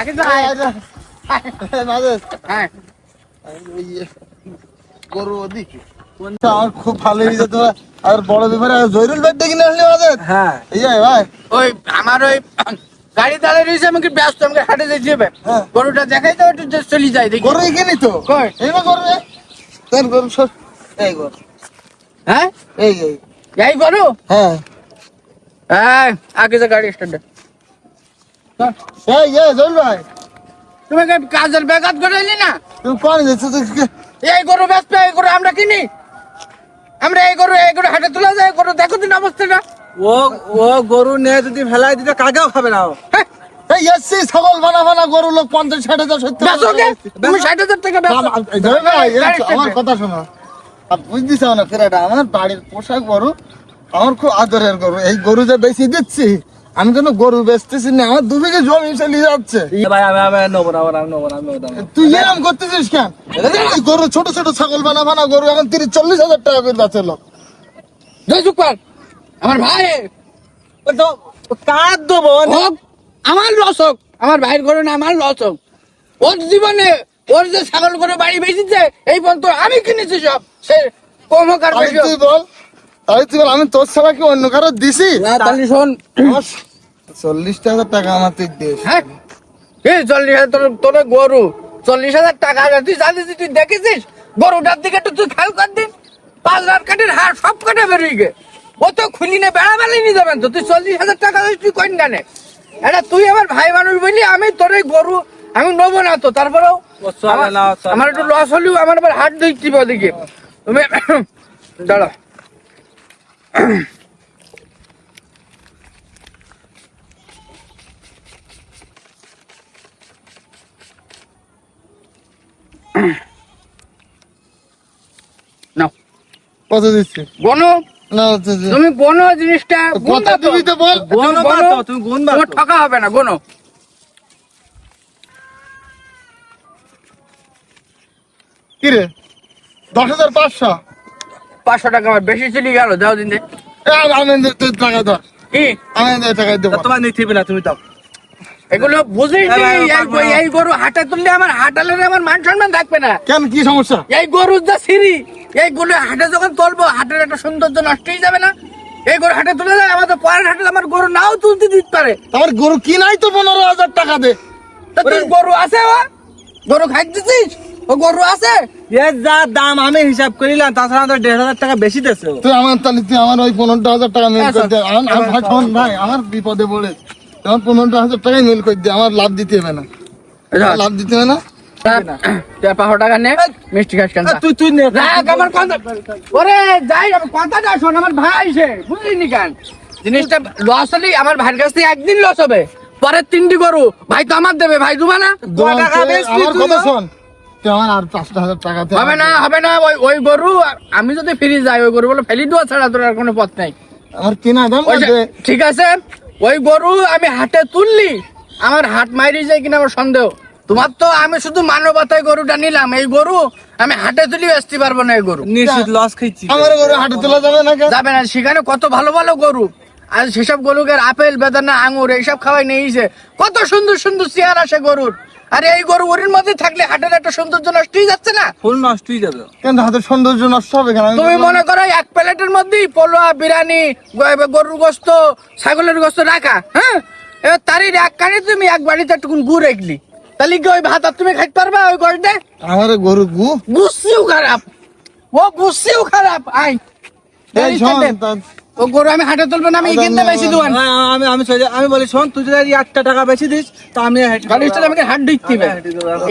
আগে তো হ্যাঁ গরু ওদিকে আমার খুব ভালো হয়ে যেত আর বড় ব্যাপারে জয়রুল ভাই ডেকে নিয়ে আসলে আমাদের। হ্যাঁ এই যে ভাই ওই আমার ওই গাড়ি দাঁড়িয়ে রয়েছে, আমাকে ব্যস্ত, আমাকে হাটে যেতে হবে। হ্যাঁ। গরুটা দেখাই তো একটু চলে যায় দেখি। গরু এখানে তো কই? এই না গরু তোর গরু সব এই গরু হ্যাঁ এই এই গরু হ্যাঁ হ্যাঁ আগে যে গাড়ি স্ট্যান্ড এই জয়রুল ভাই তুমি কি কাজের ব্যাঘাত ঘটাইলি না? তুমি কোন যাচ্ছ এই গরু ব্যস্ত, এই গরু আমরা কিনি, আমরা এই গরু হাটে তোলা যায়। গরু দেখো দিন অবস্থাটা। ও ও গরু নিয়ে যদি ফেলাই দিতে কাকেও খাবে না ও। হ্যাঁ, এই এসছি ছাগল বানা গরু লোক 50-60 70 বেচো কে? তুমি 60,000 টাকা বেচো। জয়রুল ভাই আমার কথা শোনো আর বুঝতেছ না ফেরাটা আমার বাড়ির পোশাক গরু, আমার খুব আদরের গরু। এই গরু যে বেশি দিচ্ছি আমি কোনো গরু বেচতেছি না, আমার 2 বিঘা জমি চলে যাচ্ছে। ভাই আমি নেবো না, আমি নেবো না। তুই এরকম করতেছিস কেন? এই গরু ছোট ছোট ছাগল বানা গরু এখন 30-40 হাজার টাকা করে যাচ্ছে লোক। জয় চুকার আমার ভাই ও তো কার দেবো হোক, আমার লস হোক, আমার ভাইয়ের ঘরে না আমার লস হোক। ওর জীবনে ওর যে ছাগল করে বাড়ি বেঁচেছে এই পর্যন্ত আমি কিনেছি সব। সে কম হোক আর বেশি হোক। তাই তুই বল আমি তোর ছাড়া কি অন্য কারো দিছি? না তাহলে শোন, 40,000 টাকা আমার তুই দিস। হ্যাঁ এই 40,000 তোর গরু 40,000 টাকা তুই জানিস, তুই দেখেছিস গরুটার দিকে একটু তুই খেয়াল কর দিন। 5 রাত কাটির হাড় সব কাটে বেরিয়ে গে, ও তো খুলি নে বেড়া বেড়াই নিয়ে যাবেন। তো তুই 40,000 টাকা তুই কইন জানে এটা? তুই আমার ভাই মানুষ বলি আমি তোর এই গরু আমি নেবো না। তো তারপরেও আমার একটু লস হলেও আমার আবার হাট দিচ্ছি ওদিকে। তুমি দাঁড়া, নাও কত দিচ্ছি? গনো। না তুমি গনো জিনিসটা কত দিবি তো বল। তুমি গুনবা তোমার ঠকা হবে না, গনো। কি রে 10,500? 500 টাকা আমার বেশি চলে গেল, দাও দিন দে। আমি তুই টাকা ধর, কি আমি টাকা দেবো। তোমার নিতে হবে না, তুমি দাও। এগুলো বুঝিস নি? এই গরু হাটে তুললে আমার হাটালের আমার মান সম্মান থাকবে না। কেন কি সমস্যা? এই গরুর যা সিঁড়ি, এইগুলো হাটে যখন তুলবো হাটের একটা সৌন্দর্য নষ্ট হয়ে যাবে না? এই গরু হাটে তুলে যায়, আমাদের পরের হাটে আমার গরু নাও তুলতে দিতে পারে। আমার গরু কি নাই তো 15,000 টাকা দে। তা তোর গরু আছে? ও গরু খাইতেছিস? ও গরু আছে? এর যা দাম আমি হিসাব করিলাম, তাছাড়া তো 1,500 টাকা বেশি দিয়েছে। তুই আমার তাহলে তুই আমার ওই 15,000 টাকা মেল করে দে। ভাই শোন ভাই, আমার বিপদে পড়ে আমার 15,000 টাকাই মেল করে দে, আমার লাভ দিতে হবে না। লাভ দিতে হবে না। 500 টাকা নে, মিষ্টি খাস কেন? তুই নে। রাখ আমার কথা। ওরে যাই, আমার কথাটা শোন, আমার ভাই সে বুঝলিনি কেন? জিনিসটা লস হলেই আমার ভাইয়ের কাছ থেকে একদিন লস হবে, পরের 3টি গরু ভাই তো আমার দেবে, ভাই দুবা না? টাকা বেশি আমার তুই কথা না। শোন, তুই আমার আর 5,000 টাকা দে। হবে না ওই গরু আমি যদি ফিরে যাই, ওই গরু বলে ফেলি দেওয়া ছাড়া তোর আর কোনো পথ নাই। আমার কিনা দাম ওই যে- দে। ঠিক আছে, ওই গরু আমি হাটে তুললি আমার হাট মাইরি যায় কিনা আমার সন্দেহ। তোমার তো আমি শুধু মানবতায় গরুটা নিলাম, এই গরু আমি হাটে তুলি বেচতে পারবো না। এই গরু নিশ্চিত লস খাইছি। আমার গরু হাটে তোলা যাবে না কেন? যাবে না, সেখানে কত ভালো ভালো গরু আর সেসব গরুকে আপেল বেদানা আঙুর এইসব খাওয়াই নিয়েছে, কত সুন্দর সুন্দর চেয়ার আসে গরুর। আর এই গরু ওরির মধ্যে থাকলে হাটের একটা সৌন্দর্য নষ্ট হয়ে যাচ্ছে না? ফুল নষ্ট হয়ে যাবে। কেন হাতের সৌন্দর্য নষ্ট হবে কেন? তুমি মনে করো এক প্লেটের মধ্যেই পোলোয়া বিরিয়ানি গরুর গোস্ত ছাগলের গোস্ত রাখা, হ্যাঁ, এবার তারই এক কানে তুমি এক বাড়িতে একটুকুন গু রাখলি, তাহলে কি ওই ভাত আর তুমি খাইতে পারবা? ওই গরুতে আমার গরু গুছিও খারাপ, ও গুছিও খারাপ। আই এই শোন তা- ও গরু আমি হাটে তুলবো না, আমি কিনতে বেশি দোকান আমি বলি শোন, তুই যদি 8 টাকা বেশি দিস তা আমি গাড়ি স্টাইল আমাকে হাট দিতে হবে,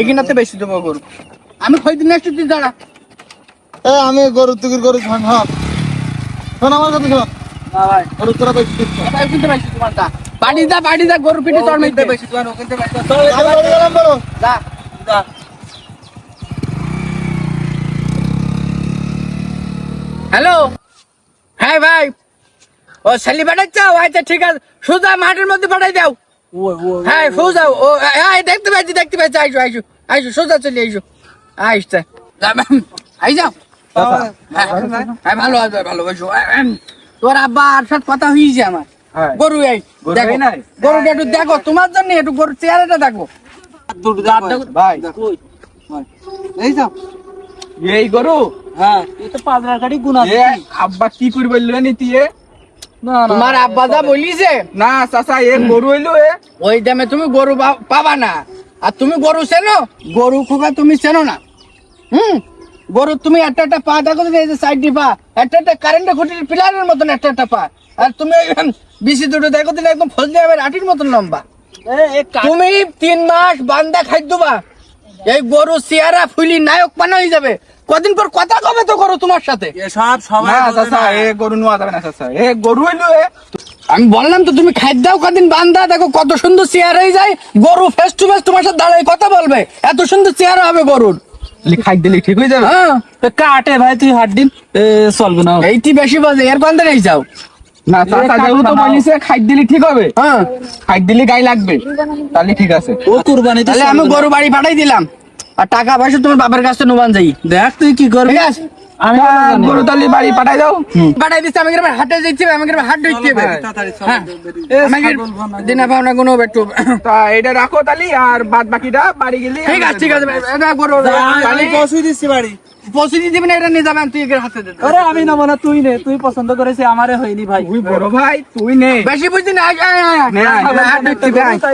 এখানে বেশি দেবো গরু আমি খোঁজ দিন একটু তুই দাঁড়া। আমি গরু তুকির গরু শোন শোন আমার কথা শোন। ভাই গরু তোরা বেশি দিচ্ছ। কিনতে বেশি তোমার দা বাড়ি দা গরু পিঠে তোর মেয়ে বেশি দোকান ওখানে বেশি আমি বাড়ি গেলাম বলো। যা। হ্যালো, হ্যাঁ ভাই, ও ছেলে পাঠাচ্ছ? আচ্ছা ঠিক আছে, সোজা মাঠের মধ্যে পাঠাই দাও। হ্যাঁ সোজা, ও হ্যাঁ দেখতে পাচ্ছি, আইসো সোজা চলে আইসো, আইসতে আই যাও। হ্যাঁ ভালো আছে, ভালো আইসো। তোর আব্বা আর সাথে কথা হয়েছে আমার, গরু এই দেখো, গরুটা একটু দেখো তোমার জন্য, একটু গরুর চেহারাটা দেখো। দুটো ভাই এই যাও এই গরু হ্যাঁ এই তো 5 গাড়ি গুণ আছে এ আব্বা কি করে বললো নীতি এ তোমার আব্বা যা বলিছে না চাচা এ গরু হইলো এ ওই দামে তুমি গরু পাবা না। আর তুমি গরু চেনো? গরু খোকা তুমি চেনো না। গরু তুমি একটা পা দেখো তো, এই যে সাইডটি পা একটা কারেন্টের খুঁটির পিলারের মতন একটা পা। আর তুমি বিসি দুটো দেখো তো একদম ফজলি আমের আটির মতন লম্বা। তুমি 3 মাস বান্দা খাদ্য বা এই গরু চেহারা ফুলি নায়ক পানা হয়ে যাবে। কদিন পর কথা কবে তো গরু তোমার সাথে। সব সবাই না বলে চাচা না। এ গরু নোয়া যাবে না চাচা, এ গরু হইলো এ। আমি বললাম তো তুমি খাদ্য দাও কদিন বান্দা দেখো কত সুন্দর চেহারা হয়ে যায়। গরু ফেস টু ফেস তোমার সাথে দাঁড়ায় কথা বলবে, এত সুন্দর চেহারা হবে গরুর। খাই দিলে ঠিক হয়ে যাবে হ্যাঁ কাটে ভাই তুই হাট দিন চলবে না এইটি বেশি বাজে, এর বান্দা নেই যাও না চাচা যেহেতু বলিছে খাই দিলে ঠিক হবে, হ্যাঁ খাই দিলে গায়ে লাগবে তাহলে ঠিক আছে ও কুরবানি তাহলে আমি গরু বাড়ি পাঠাই দিলাম আর টাকা পয়সা তোমার বাপের কাছে নোবান যাই। দেখ তুই কি করবি ঠিক আছে আমি গরু তাহলে বাড়ি পাঠাই দাও পাঠাই দিচ্ছি। আমাকে এবার হাটে যাইতে হবে, আমাকে এবার হাট ধরতে হবে। হ্যাঁ আমাকে দিনা পাওনা কোনো একটু তা এটা রাখো তাহলে আর বাদ বাকিটা বাড়ি গেলে ঠিক আছে ঠিক আছে এটা গরু আমি পৌঁছে দিচ্ছি বাড়ি পৌঁছে দিয়ে দিবি না, এটা নিয়ে যাবেন তুই এর হাতে দে। আরে আমি নেবো না তুই নে তুই পছন্দ করেছিস আমারে হয়নি ভাই তুই বড় ভাই তুই নে বেশি বুঝি না নে, আয়। হাট ধরতে হবে, আয়।